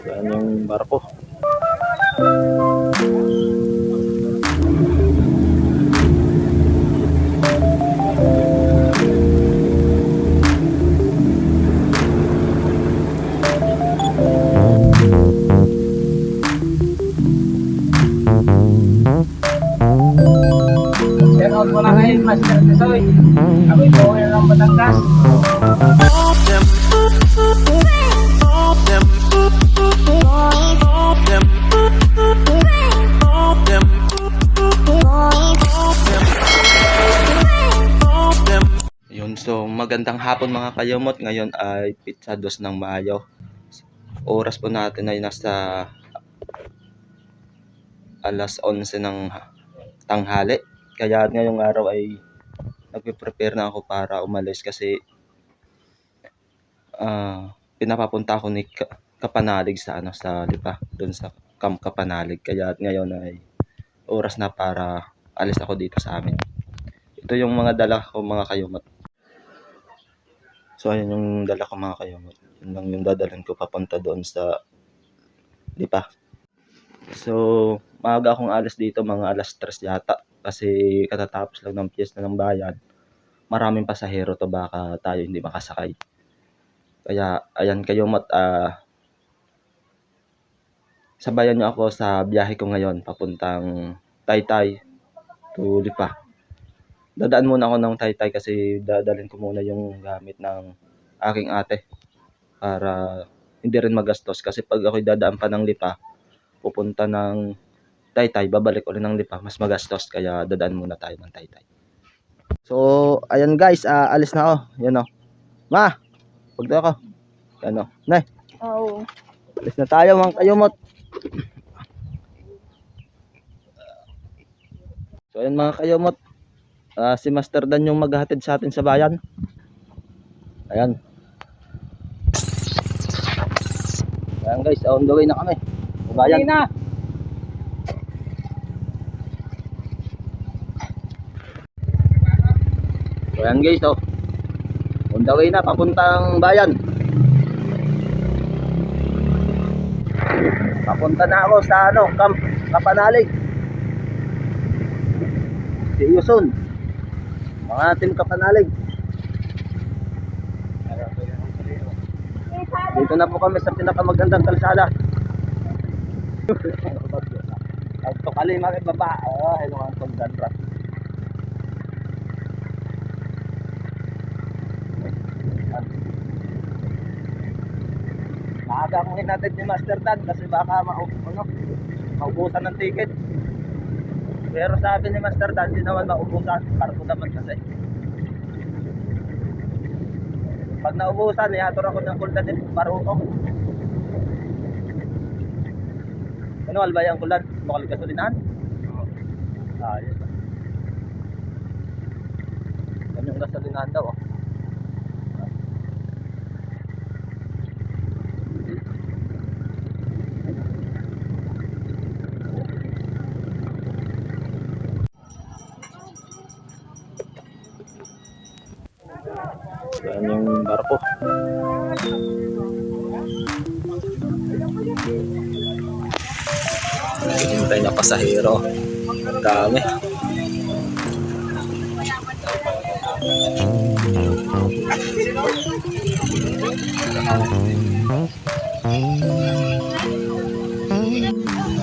Yan yung barko. Shout out mo na ngayon, Master Tisoy. Ako ito ngayon ng Batangas. Yun, so magandang hapon mga kayumot. Ngayon ay pizza 2 ng Mayo. Oras po natin ay nasa alas 11 ng tanghali. Kaya ngayong araw ay nagpe-prepare na ako para umalis kasi pinapapunta ako ni Kapanalig sa sa Lipa, doon sa Camp Kapanalig. Kaya ngayon ay oras na para alis ako dito sa amin. Ito yung mga dala ko mga kayumot. So ayun yung dala ko mga kayumot. Yun lang yung dadalan ko papunta doon sa Lipa. So maaga akong alis dito, mga alas 3 yata. Kasi katatapos lang ng piyesta ng bayan. Maraming pasahero to, baka tayo hindi makasakay. Kaya ayan kayumot, sabayan nyo ako sa biyahe ko ngayon papuntang Taytay to Lipa. Dadaan muna ako ng Taytay kasi dadalhin ko muna yung gamit ng aking ate para hindi rin magastos. Kasi pag ako'y dadaan pa ng Lipa, pupunta ng Taytay, babalik ulit ng Lipa, mas magastos. Kaya dadaan muna tayo ng Taytay. So ayan guys, alis na ako. Yan o. Ma! Pagda ako. Yan o. Nay! Oo. Alis na tayo mga kayumot. So ayan mga kayumot, si Master Dan yung maghahatid sa atin sa bayan. Ayan. Ayan guys, on the way na kami sa bayan. Na. So ayan guys, on the way na papuntang bayan. Papunta na ako sa Camp Kapanalig. See you soon, mga team Kapanalig. Dito na po kami sa pinakamagandang kalsada. Ito kalima kay baba. Hello ang pagdandra. Maaga akong hinatid ni Master Dan kasi baka maubusan ng ticket. Pero sabi ni Master Dan, di naman maubusan. Parko naman kasi. Pag naubusan, ihator ako ng kuldan din. Paruto. Ano, albay ang kuldan? Bakal gasolinahan? Yun. Yan yung gasolinahan daw. Yan yung barko. Hintay na pasahero. Dami.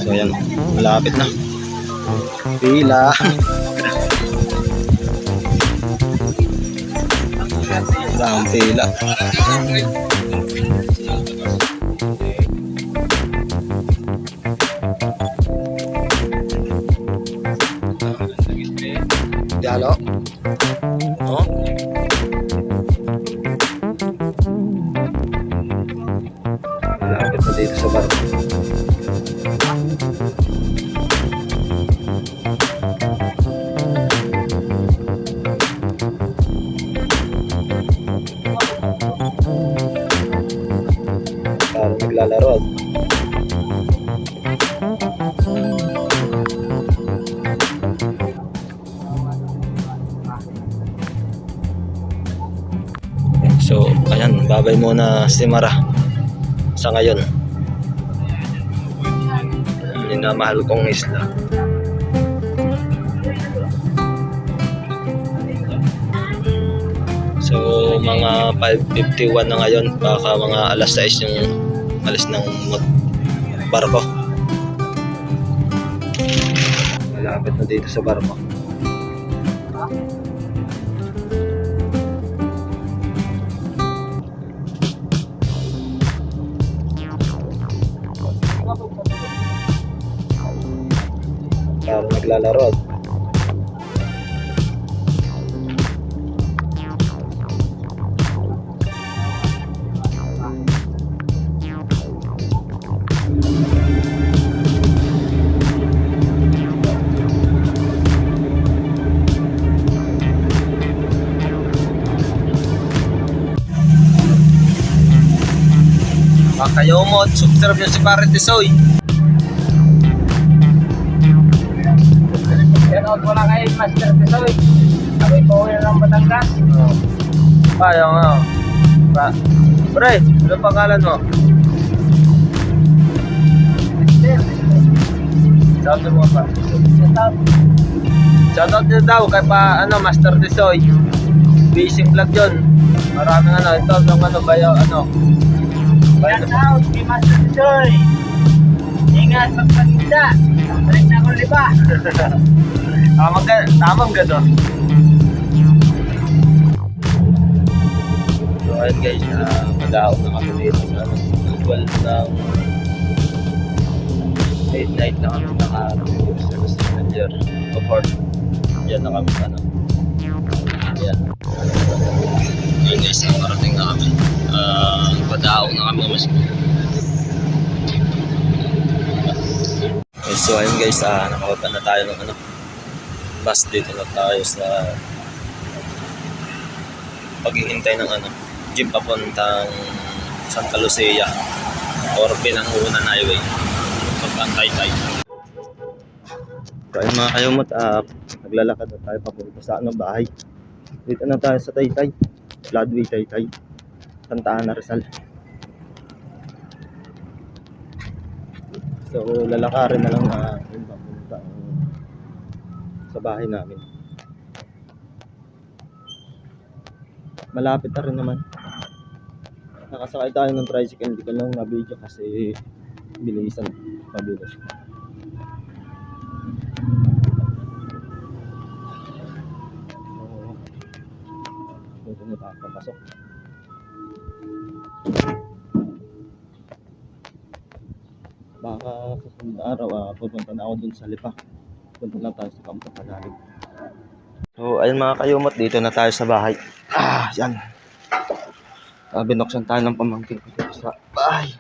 So yan, malapit na. Pila. Ang pila. Dialo. Oh. Malapit na dito sa barko. Naglalaro. So ayan, babay muna si Mara sa ngayon. minamahal kong isla. So mga 5:51 na ngayon, baka mga alas 6 yung alis ng barko. Malapit na dito sa barko. Parang naglalaro. Makayomot, subserve nyo si Pare Tisoy. Shoutout mo lang kay Master Tisoy. Ako'y pauwi na ng Batangas. Ayaw nga. Pre, ano pangalan mo? Shoutout mo pa. Shoutout nyo daw kay Master Tisoy. Fishing vlog yun. Maraming ito ng bayaw Shoutout kay Master Tisoy. Ingat magpagkita. Balik na ako liba. Tamang gano'n. So ayun guys, mag-out na kami dito sa 12 ng midnight na kami naka-review sa Messenger of Heart. Yan na kami yan. Yun guys, nakarating na kami. Padao na kami mas. Okay, so ayun guys, nakababa na tayo ng bus. Dito na tayo sa paghihintay ng jeep papuntang Santa Lucia or Binangonan Highway papuntang Taytay. So ayun mga kayumot, naglalakad na tayo papunta sa bahay. Dito na tayo sa Taytay, Floodway Taytay, Santa Ana, Rizal. So lalakarin na lang papunta sa bahay namin. Malapit na rin naman. Nakasakay tayo ng tricycle, hindi ko lang na-video kasi mabilis. Dito na tayo papasok. Baka sa sunod na araw, pupunta na ako dun sa Lipa. Punta na tayo sa Camp Kapanalig. So ayun mga kayumot, dito na tayo sa bahay. Yan. Binuksan tayo ng pamangkin ko dito sa bahay.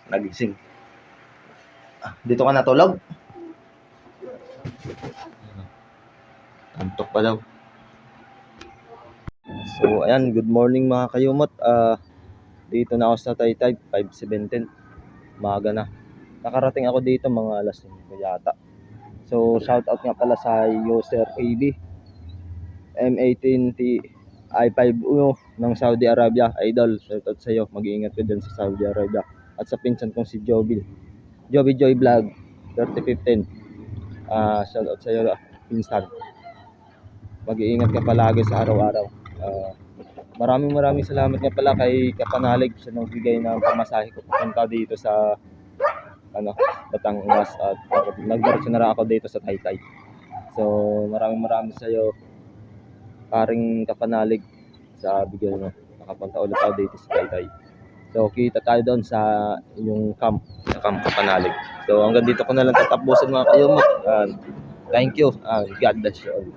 Nagising. Dito ka natulog? Antok pa daw. So ayan, good morning mga kayumot. Dito na ako sa Taytay, 5:17. Maaga na. Nakarating ako dito mga alas 5 yata. So shout out nga pala sa user AB M18T I5 ng Saudi Arabia. Idol, shout out sa iyo. Mag-iingat ka dyan sa Saudi Arabia. At sa pinsan kong si Joby Joy Vlog 3015. Shout out sa iyo pinsan. Mag-iingat ka palagi sa araw-araw. Maraming salamat nga pala kay Kapanalig sa nagbigay ng pamasahe ko papunta dito sa Batangas at nagdiretso na rin ako dito sa Taytay. So maraming sa iyo paring Kapanalig sa bigay mo. Nakapunta ulit ako dito sa Taytay. So kita tayo doon sa inyong camp Kapanalig. So hanggang dito ko na lang tatapusin mga kayumot. Thank you. God bless you all.